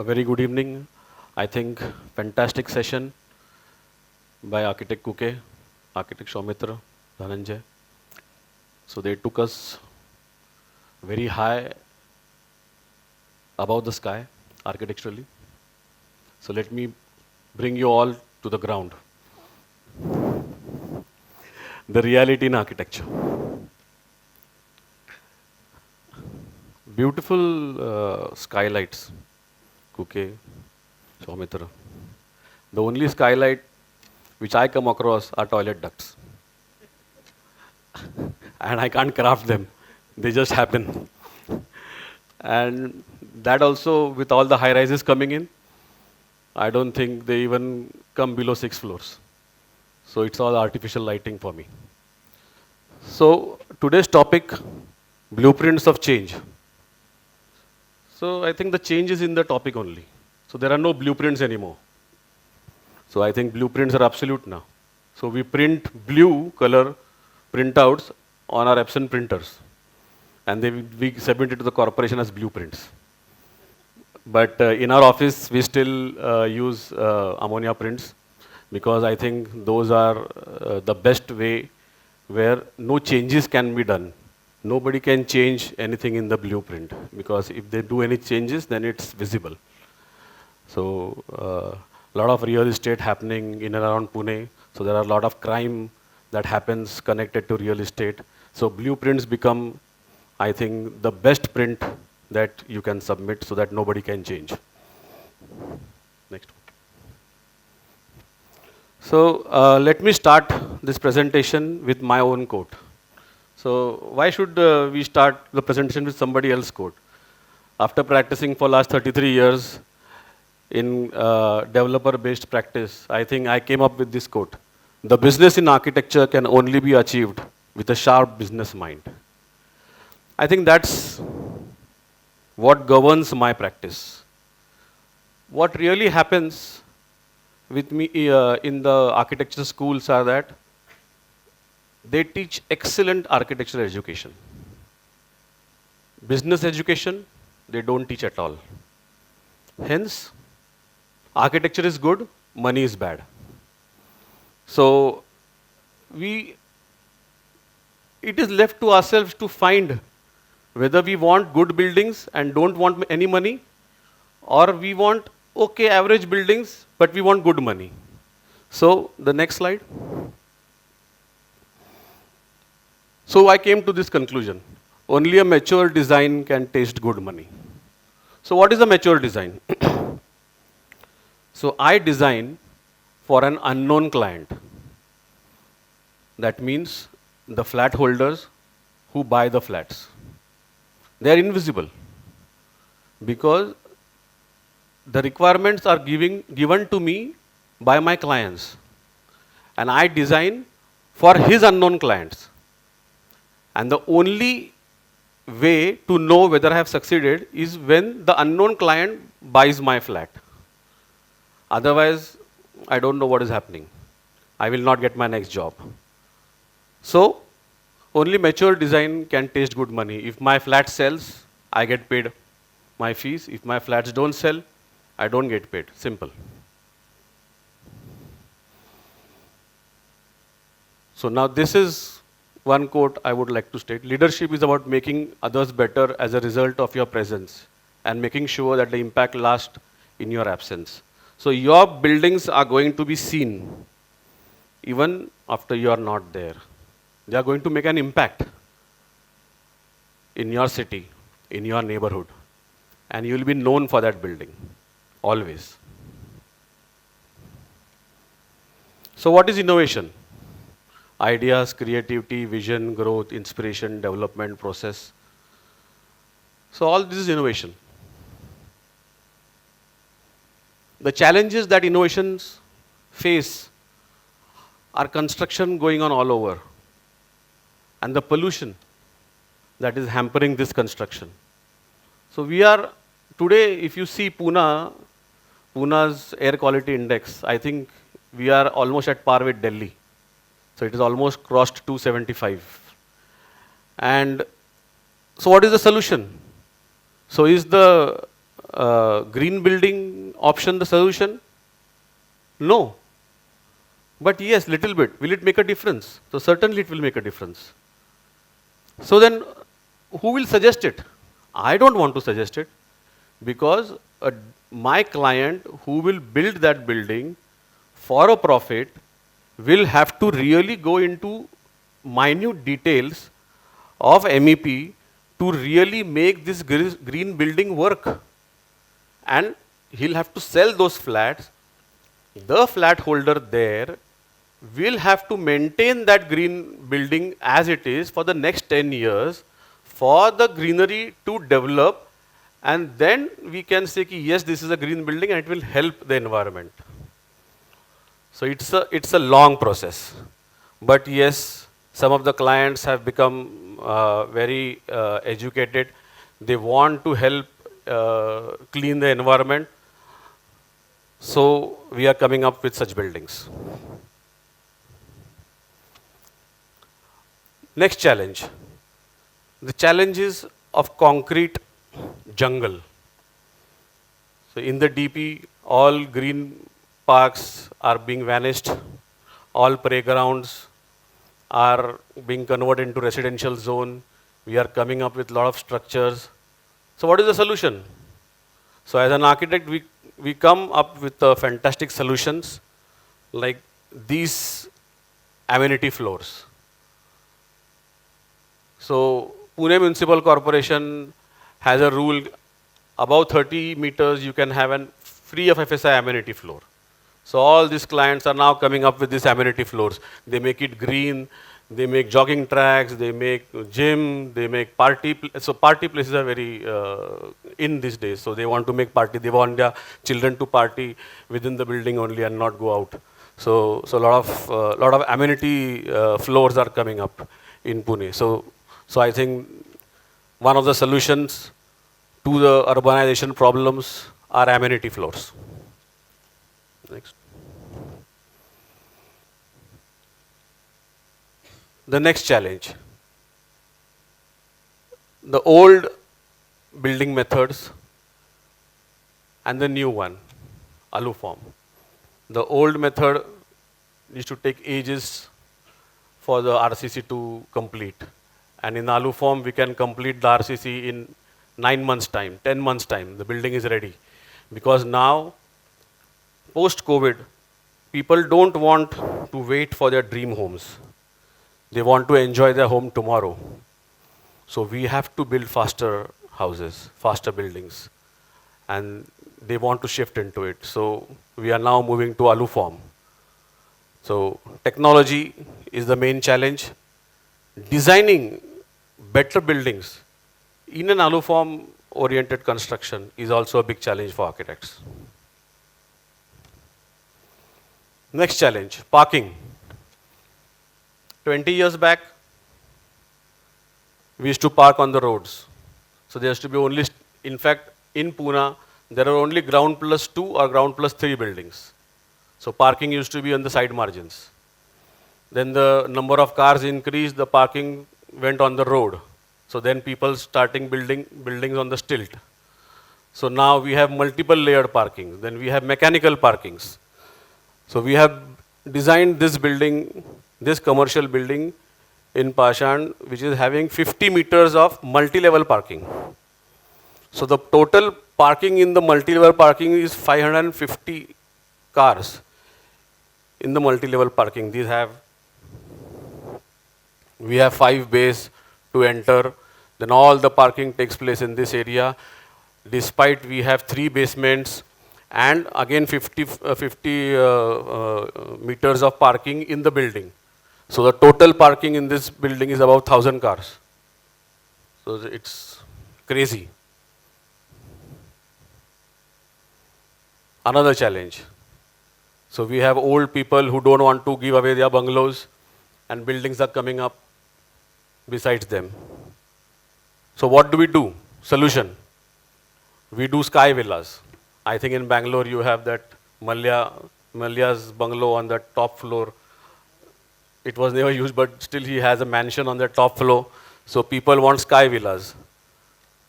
A very good evening. I think fantastic session by Architect Kuke, Architect Shaumitra, Dhananjay. So they took us very high above the sky architecturally. So let me bring you all to the ground. The reality in architecture. Beautiful skylights, Kuke, Shaumitra. The only skylight which I come across are toilet ducts. And I can't craft them. They just happen. And that also, with all the high rises coming in, I don't think they even come below 6 floors. So it's all artificial lighting for me. So today's topic, blueprints of change. So I think the change is in the topic only. So there are no blueprints anymore. So I think blueprints are absolute now. So we print blue color printouts on our Epson printers. And we submit it to the corporation as blueprints. But in our office, we still use ammonia prints because I think those are the best way where no changes can be done. Nobody can change anything in the blueprint because if they do any changes, then it's visible. So a lot of real estate happening in and around Pune. So there are a lot of crime that happens connected to real estate. So blueprints become, I think, the best print that you can submit so that nobody can change. Next. So let me start this presentation with my own quote. So why should we start the presentation with somebody else's quote? After practicing for last 33 years in developer-based practice, I think I came up with this quote. The business in architecture can only be achieved with a sharp business mind. I think that's what governs my practice. What really happens with me in the architecture schools are that they teach excellent architectural education. Business education, they don't teach at all. Hence, architecture is good, money is bad. So, it is left to ourselves to find whether we want good buildings and don't want any money, or we want okay average buildings, but we want good money. So, the next slide. So I came to this conclusion. Only a mature design can taste good money. So what is a mature design? So I design for an unknown client. That means the flat holders who buy the flats. They are invisible because the requirements are given to me by my clients. And I design for his unknown clients. And the only way to know whether I have succeeded is when the unknown client buys my flat. Otherwise, I don't know what is happening. I will not get my next job. So, only mature design can taste good money. If my flat sells, I get paid my fees. If my flats don't sell, I don't get paid. Simple. So now this is one quote I would like to state. Leadership is about making others better as a result of your presence and making sure that the impact lasts in your absence. So your buildings are going to be seen even after you are not there. They are going to make an impact in your city, in your neighborhood, and you will be known for that building, always. So what is innovation? Ideas, creativity, vision, growth, inspiration, development, process. So all this is innovation. The challenges that innovations face are construction going on all over and the pollution that is hampering this construction. So we are, today if you see Pune's air quality index, I think we are almost at par with Delhi. So it is almost crossed 275. And so what is the solution? So is the green building option the solution? No. But yes, little bit. Will it make a difference? So certainly it will make a difference. So then, who will suggest it? I don't want to suggest it because my client who will build that building for a profit will have to really go into minute details of MEP to really make this green building work. And he'll have to sell those flats. The flat holder there will have to maintain that green building as it is for the next 10 years for the greenery to develop, and then we can say ki, yes, this is a green building and it will help the environment. So it's a long process. But yes, some of the clients have become very educated. They want to help clean the environment. So we are coming up with such buildings. Next challenge. The challenges of concrete jungle. So in the DP, all green parks are being vanished. All playgrounds are being converted into residential zone. We are coming up with a lot of structures. So what is the solution? So as an architect, we come up with fantastic solutions like these amenity floors. So Pune Municipal Corporation has a rule, above 30 meters you can have a free of FSI amenity floor. So all these clients are now coming up with these amenity floors. They make it green, they make jogging tracks, they make gym, they make party. So party places are very in these days. So they want to make party. They want their children to party within the building only and not go out. So a lot of amenity floors are coming up in Pune. So I think one of the solutions to the urbanization problems are amenity floors. Next. The next challenge. The old building methods and the new one, alu form. The old method used to take ages for the RCC to complete. And in alu form, we can complete the RCC in 9 months' time, 10 months' time. The building is ready. Because now, post-COVID, people don't want to wait for their dream homes. They want to enjoy their home tomorrow. So we have to build faster houses, faster buildings. And they want to shift into it. So we are now moving to alu form. So technology is the main challenge. Designing better buildings in an alu form oriented construction is also a big challenge for architects. Next challenge, parking. 20 years back, we used to park on the roads. So there used to be only, in fact, in Pune, there are only ground plus 2 or ground plus 3 buildings. So parking used to be on the side margins. Then the number of cars increased, the parking went on the road. So then people starting building buildings on the stilt. So now we have multiple layered parkings. Then we have mechanical parkings. So we have designed this building, this commercial building in Pashan, which is having 50 meters of multi-level parking. So the total parking in the multi-level parking is 550 cars in the multi-level parking. We have 5 bays to enter. Then all the parking takes place in this area. Despite we have 3 basements and again 50 meters of parking in the building. So the total parking in this building is about 1,000 cars. So it's crazy. Another challenge. So we have old people who don't want to give away their bungalows and buildings are coming up besides them. So what do we do? Solution. We do sky villas. I think in Bangalore you have that Malya's bungalow on the top floor. It was never used, but still he has a mansion on the top floor. So people want sky villas.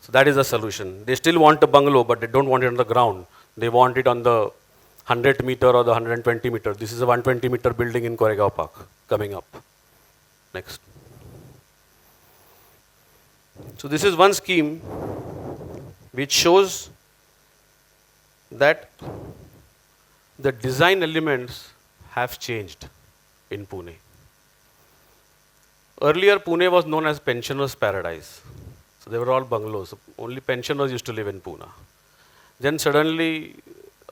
So that is the solution. They still want a bungalow, but they don't want it on the ground. They want it on the 100 meter or the 120 meter. This is a 120 meter building in Koregaon Park coming up. Next. So this is one scheme which shows that the design elements have changed in Pune. Earlier, Pune was known as pensioners' paradise. So they were all bungalows. Only pensioners used to live in Pune. Then suddenly,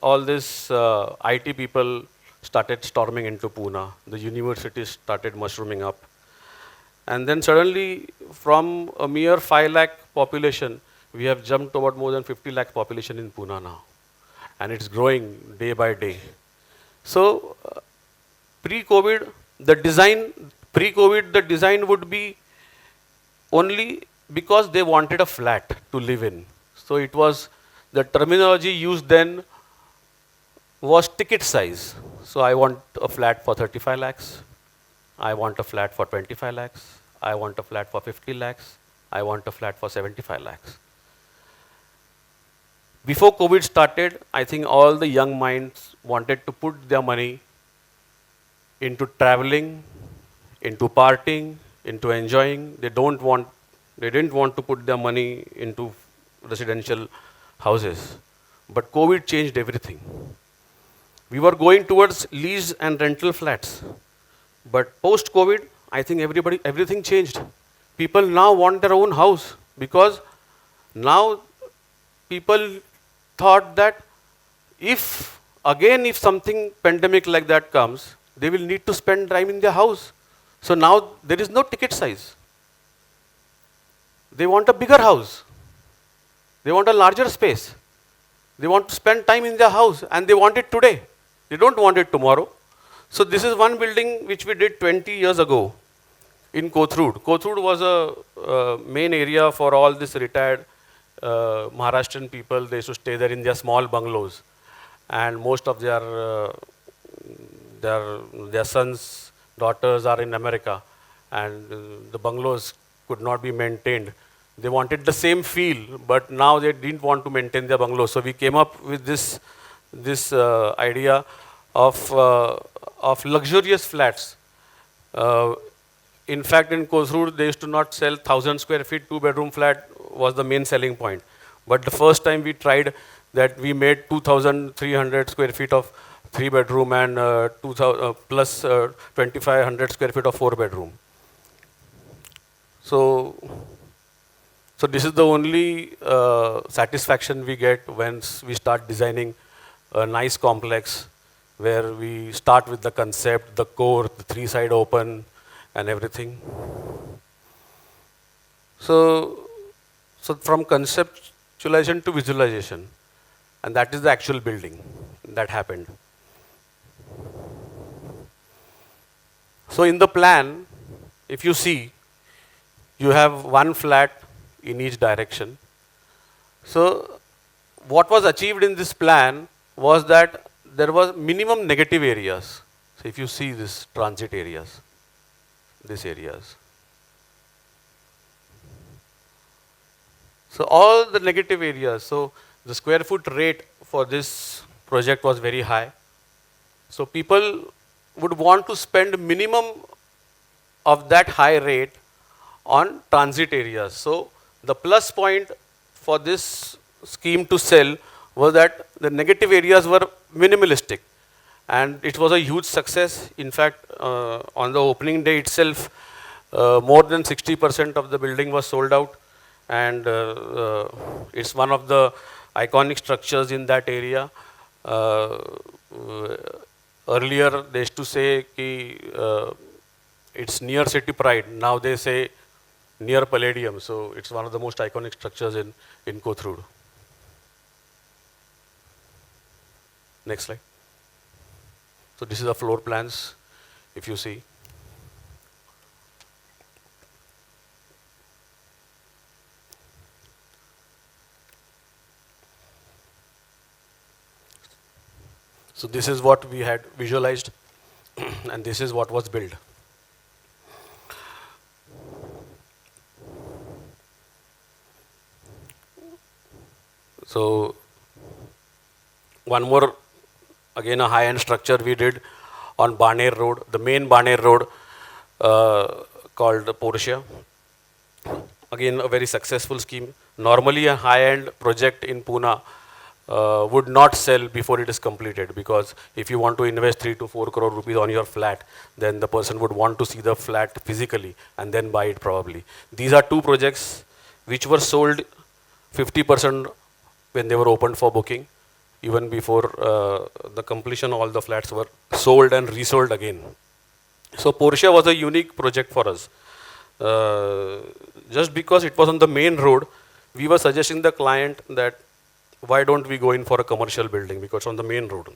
all this IT people started storming into Pune. The universities started mushrooming up. And then suddenly, from a mere 5 lakh population, we have jumped toward more than 50 lakh population in Pune now. And it's growing day by day. So, pre-COVID, the design would be only because they wanted a flat to live in. So it was, the terminology used then was ticket size. So I want a flat for 35 lakhs. I want a flat for 25 lakhs. I want a flat for 50 lakhs. I want a flat for 75 lakhs. Before COVID started, I think all the young minds wanted to put their money into traveling, into partying, into enjoying. They didn't want to put their money into residential houses. But COVID changed everything. We were going towards lease and rental flats. But post-COVID, I think everything changed. People now want their own house because now people thought that if something pandemic like that comes, they will need to spend time in their house. So now there is no ticket size. They want a bigger house. They want a larger space. They want to spend time in their house and they want it today. They don't want it tomorrow. So this is one building which we did 20 years ago in Kothrud. Kothrud was a main area for all this retired Maharashtrian people. They used to stay there in their small bungalows. And most of their sons, daughters are in America. And the bungalows could not be maintained. They wanted the same feel, but now they didn't want to maintain their bungalows. So we came up with this idea of luxurious flats. In fact, in Kosrur, they used to not sell 1,000 square feet, 2-bedroom flat was the main selling point. But the first time we tried that, we made 2,300 square feet of 3-bedroom and 2,500 square feet of 4-bedroom. So this is the only satisfaction we get once we start designing a nice complex where we start with the concept, the core, the 3-side open and everything. So from conceptualization to visualization, and that is the actual building that happened. So in the plan, if you see, you have one flat in each direction. So what was achieved in this plan was that there was minimum negative areas. So if you see this transit areas, these areas. So all the negative areas, so the square foot rate for this project was very high. So people would want to spend minimum of that high rate on transit areas. So the plus point for this scheme to sell was that the negative areas were minimalistic. And it was a huge success. In fact, on the opening day itself, more than 60% of the building was sold out. And it's one of the iconic structures in that area. Earlier, they used to say it's near City Pride. Now they say near Palladium. So it's one of the most iconic structures in Kothrud. Next slide. So this is the floor plans, if you see. So this is what we had visualized, and this is what was built. So one more, again a high-end structure we did on Barner Road, the main Barner Road, called Portia. Again, a very successful scheme. Normally, a high-end project in Pune would not sell before it is completed, because if you want to invest 3 to 4 crore rupees on your flat, then the person would want to see the flat physically and then buy it probably. These are two projects which were sold 50% when they were opened for booking. Even before the completion, all the flats were sold and resold again. So Portia was a unique project for us. Just because it was on the main road, we were suggesting the client that why don't we go in for a commercial building, because it's on the main road.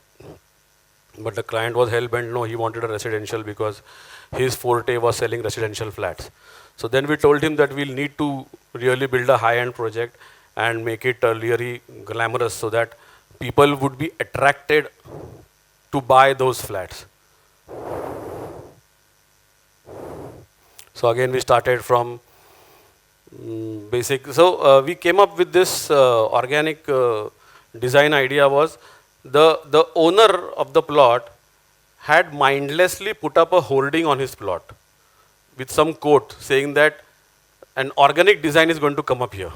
But the client was hell-bent, no, he wanted a residential because his forte was selling residential flats. So then we told him that we'll need to really build a high-end project and make it really glamorous so that people would be attracted to buy those flats. So again, we started from basic. So we came up with this organic design idea. Was the owner of the plot had mindlessly put up a hoarding on his plot with some quote saying that an organic design is going to come up here.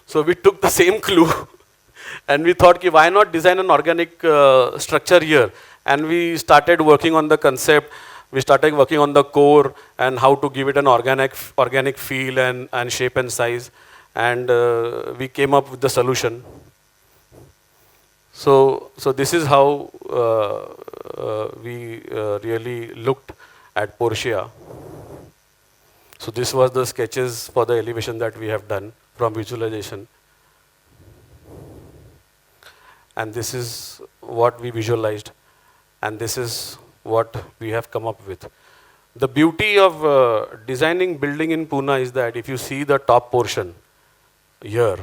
So we took the same clue and we thought, why not design an organic structure here? And we started working on the concept. We started working on the core and how to give it an organic feel and shape and size. And we came up with the solution. So this is how we really looked at Portia. So this was the sketches for the elevation that we have done from visualization. And this is what we visualized. And this is what we have come up with. The beauty of designing building in Pune is that if you see the top portion here,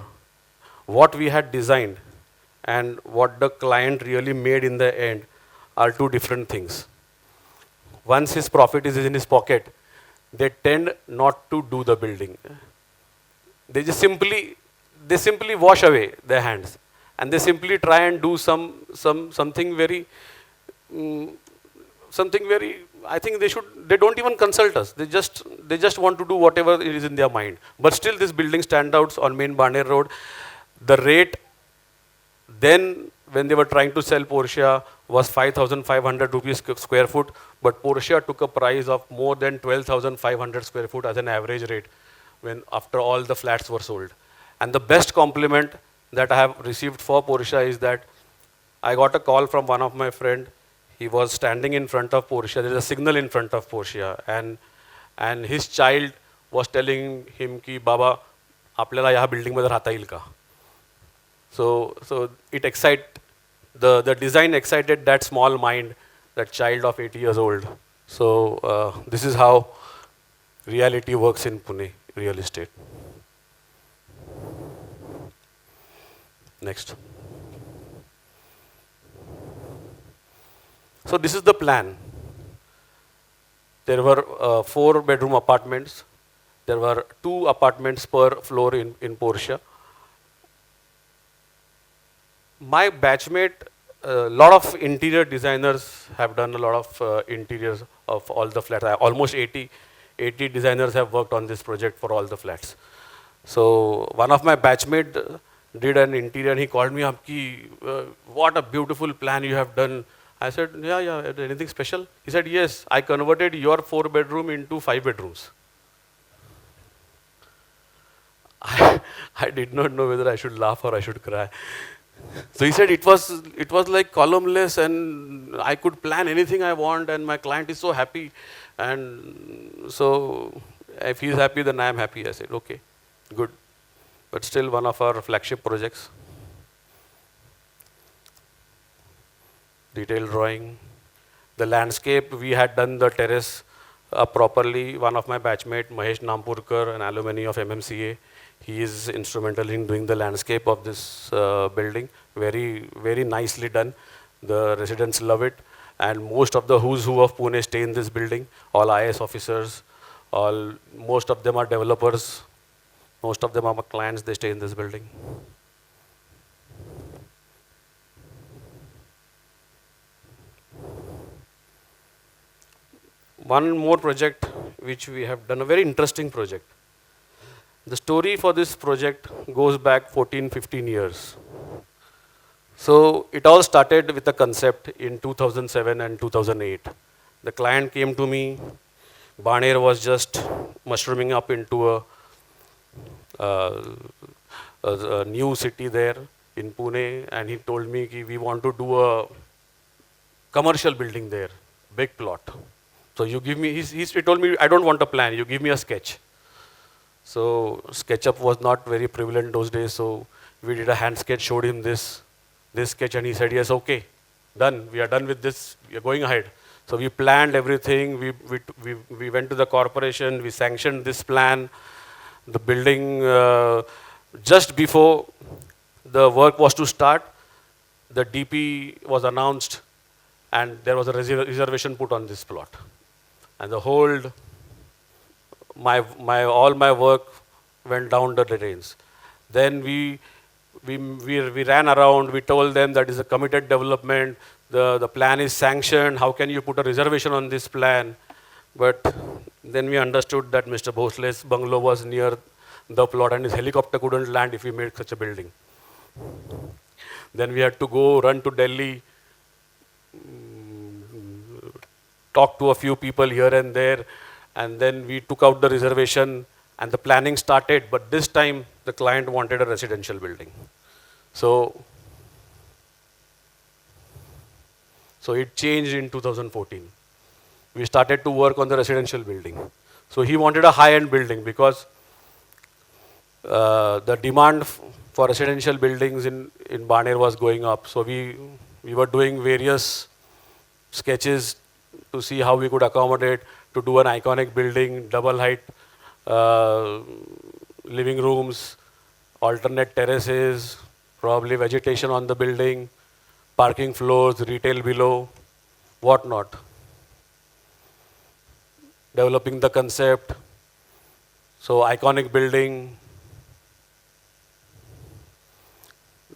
what we had designed and what the client really made in the end are two different things. Once his profit is in his pocket, they tend not to do the building. They just simply wash away their hands, and they simply try and do something very I think they don't even consult us. They just want to do whatever it is in their mind. But still this building stands out on main Barner Road. The rate then when they were trying to sell Portia was 5,500 rupees square foot, but Portia took a price of more than 12,500 square foot as an average rate when after all the flats were sold. And the best compliment that I have received for Portia is that I got a call from one of my friend. He was standing in front of Portia. There is a signal in front of Portia, and his child was telling him ki Baba, आपल्याला यहाँ building मध्ये राहता येईल का? So it the design excited that small mind, that child of 8 years old. So this is how reality works in Pune real estate. Next. So this is the plan. There were 4-bedroom apartments. There were 2 apartments per floor in Portia. My batchmate, a lot of interior designers have done a lot of interiors of all the flats. Almost 80 designers have worked on this project for all the flats. So one of my batchmate did an interior and he called me up, what a beautiful plan you have done. I said, yeah, anything special? He said, yes, I converted your 4-bedroom into 5 bedrooms. I did not know whether I should laugh or I should cry. So he said it was like columnless and I could plan anything I want and my client is so happy. And so if he's happy, then I am happy. I said, okay, good. But still one of our flagship projects. Detailed drawing. The landscape, we had done the terrace properly. One of my batchmate, Mahesh Nampurkar, an alumni of MMCA, he is instrumental in doing the landscape of this building. Very, very nicely done. The residents love it. And most of the who's who of Pune stay in this building. All IAS officers, most of them are developers. Most of them are my clients, they stay in this building. one more project which we have done, a very interesting project. The story for this project goes back 14, 15 years. So it all started with a concept in 2007 and 2008. The client came to me. Baner was just mushrooming up into uh, a new city there in Pune, and he told me we want to do a commercial building there, big plot. So you give me, he told me, I don't want a plan, you give me a sketch. So SketchUp was not very prevalent those days, so we did a hand sketch, showed him this sketch, and he said, yes, okay, done, we are done with this, we are going ahead. So we planned everything, we went to the corporation, we sanctioned this plan, the building, just before the work was to start, the DP was announced, and there was a reservation put on this plot. And the whole, all my work went down the drains. Then we ran around, we told them that is a committed development, the plan is sanctioned, how can you put a reservation on this plan? But then we understood that Mr. Bhosle's bungalow was near the plot and his helicopter couldn't land if we made such a building. Then we had to run to Delhi, talk to a few people here and there, and then we took out the reservation and the planning started, but this time the client wanted a residential building. So it changed in 2014. We started to work on the residential building. So he wanted a high-end building because the demand for residential buildings in Baner was going up. So we were doing various sketches to see how we could accommodate to do an iconic building, double height living rooms, alternate terraces, probably vegetation on the building, parking floors, retail below, whatnot. Developing the concept. So iconic building,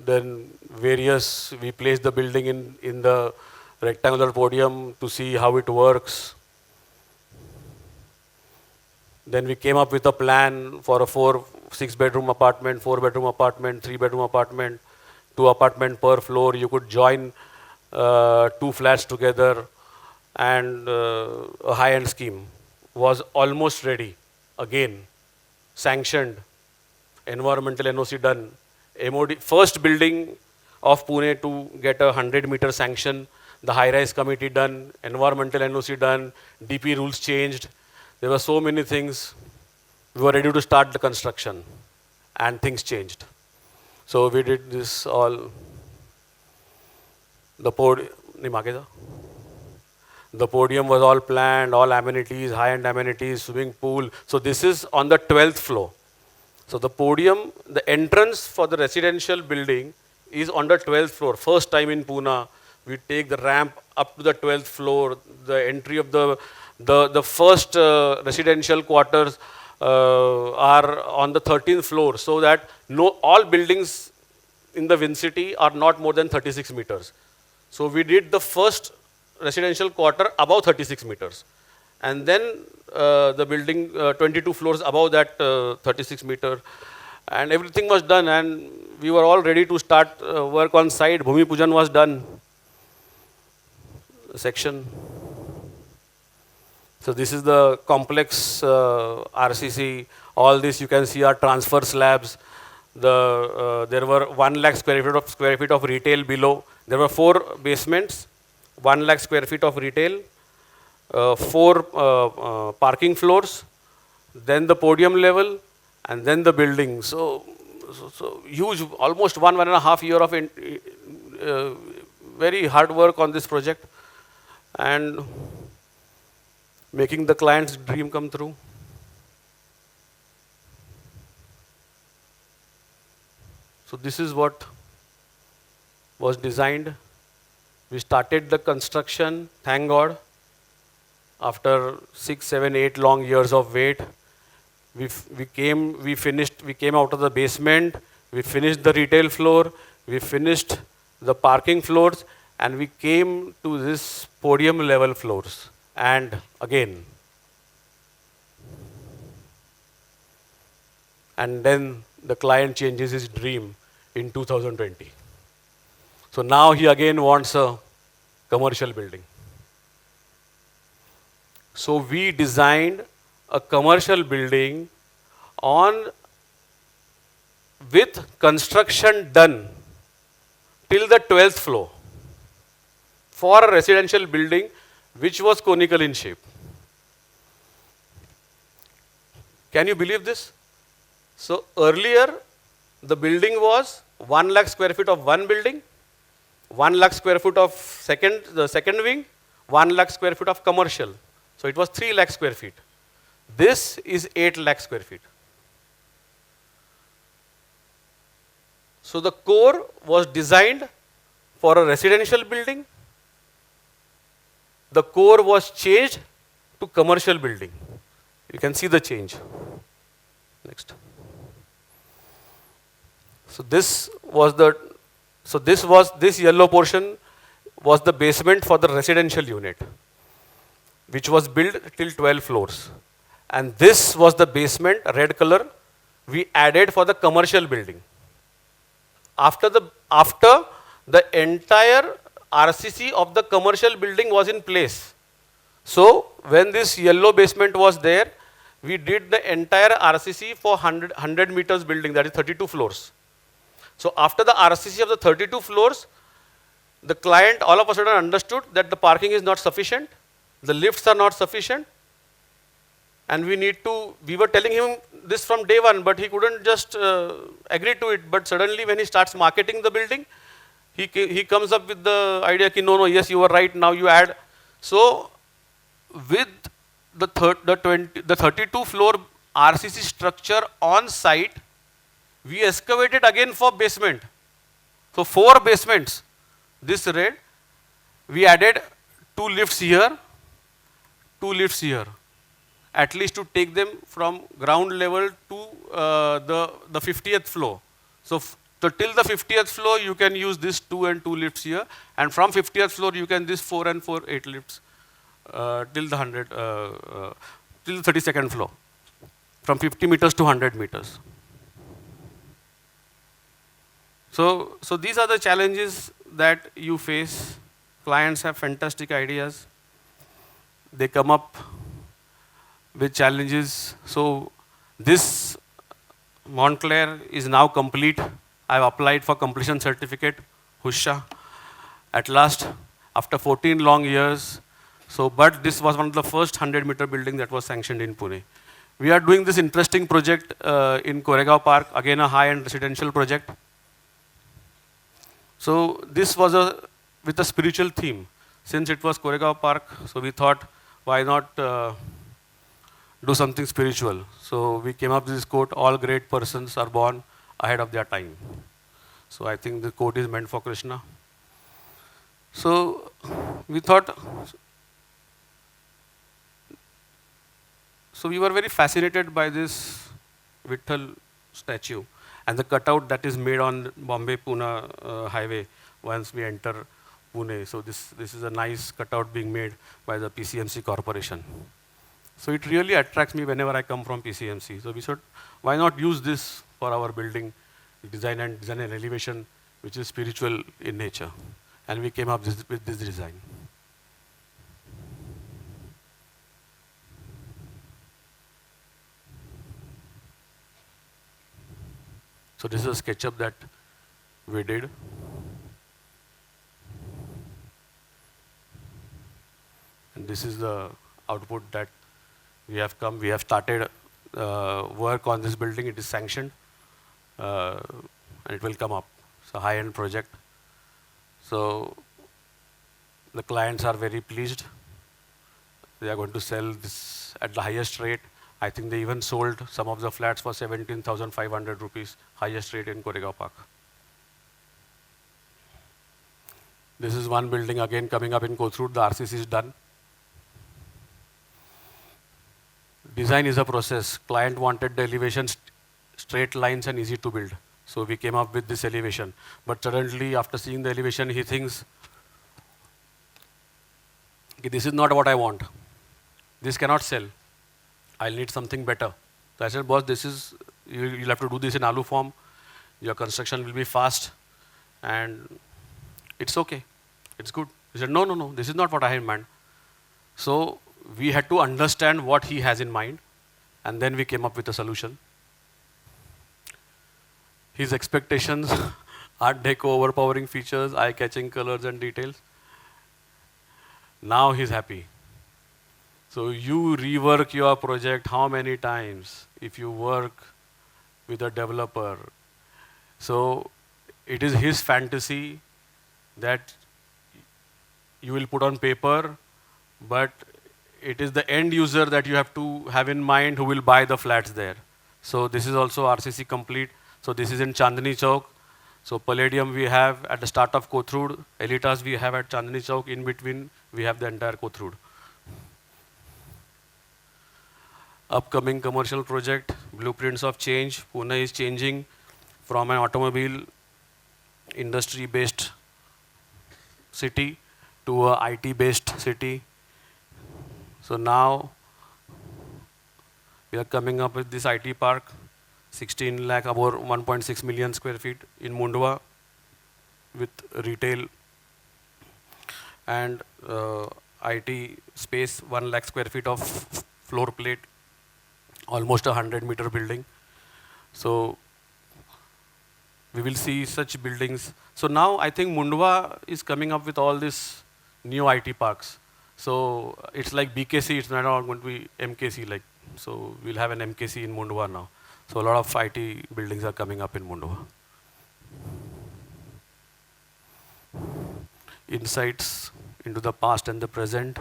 then we placed the building in the rectangular podium to see how it works. Then we came up with a plan for a 6-bedroom apartment, 4-bedroom apartment, 3-bedroom apartment, 2 apartments per floor. You could join 2 flats together, and a high-end scheme was almost ready. Again, sanctioned, environmental NOC done. MOD, first building of Pune to get a 100-meter sanction, the high-rise committee done, environmental NOC done, DP rules changed. There were so many things. We were ready to start the construction, and things changed. So we did this all. The podium was all planned, all amenities, high-end amenities, swimming pool. So this is on the 12th floor. So the podium, the entrance for the residential building is on the 12th floor. First time in Pune, we take the ramp up to the 12th floor. The entry of the first residential quarters are on the 13th floor, so that all buildings in the Vincity are not more than 36 meters. So we did the first residential quarter above 36 meters. And then the building 22 floors above that 36 meter, and everything was done, and we were all ready to start work on site. Bhumi Pujan was done. Section. So this is the complex RCC. All this you can see are transfer slabs. There were 1 lakh square feet of retail below. There were 4 basements, 1 lakh square feet of retail, 4 parking floors, then the podium level, and then the building. So huge, almost 1.5 years of very hard work on this project, and making the client's dream come true. So this is what was designed. We started the construction, thank God. After 6, 7, 8 long years of wait, we came out of the basement, we finished the retail floor, we finished the parking floors, and we came to this podium level floors. and again. And then the client changes his dream in 2020. So now he again wants a commercial building. So we designed a commercial building on with construction done till the 12th floor for a residential building which was conical in shape. Can you believe this? So earlier the building was 1 lakh square feet of one building, 1 lakh square foot of the second wing, 1 lakh square feet of commercial. So it was 3 lakh square feet. This is 8 lakh square feet. So the core was designed for a residential building. The core was changed to commercial building. You can see the change. Next. So this yellow portion was the basement for the residential unit, which was built till 12 floors. And this was the basement, red color, we added for the commercial building. After the entire RCC of the commercial building was in place. So when this yellow basement was there, we did the entire RCC for 100 meters building, that is 32 floors. So after the RCC of the 32 floors, the client all of a sudden understood that the parking is not sufficient, the lifts are not sufficient, and we were telling him this from day one, but he couldn't just agree to it. But suddenly when he starts marketing the building, he comes up with the idea, no, yes, you are right, now you add. So with the 32 floor RCC structure on site, we excavated again for basement. So 4 basements, this red, we added 2 lifts here, 2 lifts here, at least to take them from ground level to the 50th floor. So till the 50th floor, you can use this 2 and 2 lifts here, and from 50th floor, you can this 4 and 4, 8 lifts till the 32nd floor, from 50 meters to 100 meters. So these are the challenges that you face. Clients have fantastic ideas. They come up with challenges. So this Montclair is now complete. I've applied for completion certificate, Husha, at last, after 14 long years. So, but this was one of the first 100-meter building that was sanctioned in Pune. We are doing this interesting project in Koregaon Park, again a high-end residential project. So this was with a spiritual theme. Since it was Koregaon Park, so we thought, why not do something spiritual? So we came up with this quote, all great persons are born ahead of their time. So I think the quote is meant for Krishna. So we thought, so we were very fascinated by this Vitthal statue and the cutout that is made on Bombay-Pune highway once we enter Pune. So this is a nice cutout being made by the PCMC corporation. So it really attracts me whenever I come from PCMC. So we said, why not use this for our building design and elevation, which is spiritual in nature. And we came up with this design. So this is a SketchUp that we did. And this is the output that we have come. We have started work on this building. It is sanctioned. And it will come up. It's a high-end project. So the clients are very pleased. They are going to sell this at the highest rate. I think they even sold some of the flats for 17,500 rupees, highest rate in Koregaon Park. This is one building again coming up in Kothurud. The RCC is done. Design is a process. Client wanted the elevation straight lines and easy to build. So we came up with this elevation. But suddenly, after seeing the elevation, he thinks, okay, this is not what I want. This cannot sell. I'll need something better. So I said, boss, you'll have to do this in Alu form. Your construction will be fast and it's okay. It's good. He said, no, this is not what I had in mind. So we had to understand what he has in mind, and then we came up with a solution. His expectations, Art Deco, overpowering features, eye-catching colors and details. Now he's happy. So you rework your project how many times if you work with a developer? So it is his fantasy that you will put on paper, but it is the end user that you have to have in mind who will buy the flats there. So this is also RCC complete. So this is in Chandni Chowk. So Palladium we have at the start of Kothurud. Elitas we have at Chandni Chowk. In between we have the entire Kothurud. Upcoming commercial project, blueprints of change. Pune is changing from an automobile industry-based city to a IT-based city. So now we are coming up with this IT park, 16 lakh, about 1.6 million square feet in Mmcoa with retail and IT space, 1 lakh square feet of floor plate, almost a 100-meter building. So we will see such buildings. So now I think Mmcoa is coming up with all these new IT parks. So it's like BKC, it's not going to be MKC like. So we'll have an MKC in Mmcoa now. So a lot of IT buildings are coming up in Mmcoa. Insights into the past and the present.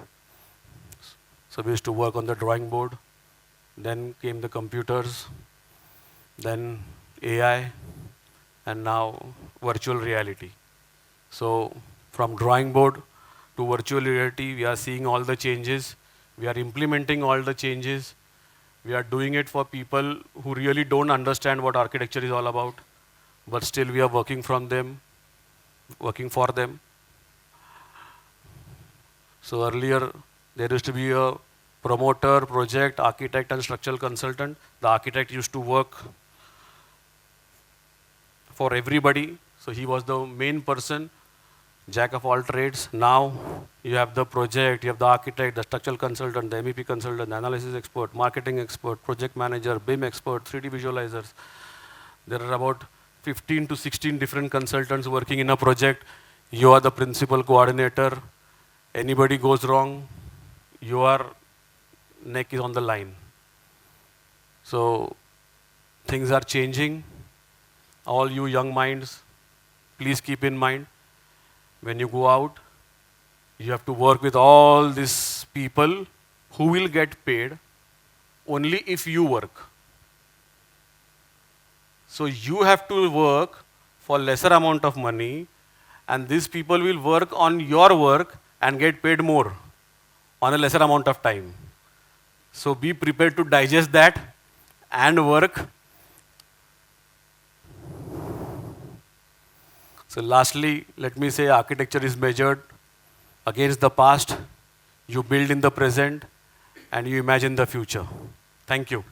So we used to work on the drawing board. Then came the computers, then AI, and now virtual reality. So from drawing board to virtual reality, we are seeing all the changes. We are implementing all the changes. We are doing it for people who really don't understand what architecture is all about, but still we are working for them. So earlier, there used to be a promoter, project, architect, and structural consultant. The architect used to work for everybody. So he was the main person, jack of all trades. Now you have the project, you have the architect, the structural consultant, the MEP consultant, the analysis expert, marketing expert, project manager, BIM expert, 3D visualizers. There are about 15 to 16 different consultants working in a project. You are the principal coordinator. Anybody goes wrong, your neck is on the line. So things are changing. All you young minds, please keep in mind, when you go out, you have to work with all these people who will get paid only if you work. So you have to work for lesser amount of money, and these people will work on your work and get paid more on a lesser amount of time. So be prepared to digest that and work. So lastly, let me say architecture is measured against the past. You build in the present and you imagine the future. Thank you.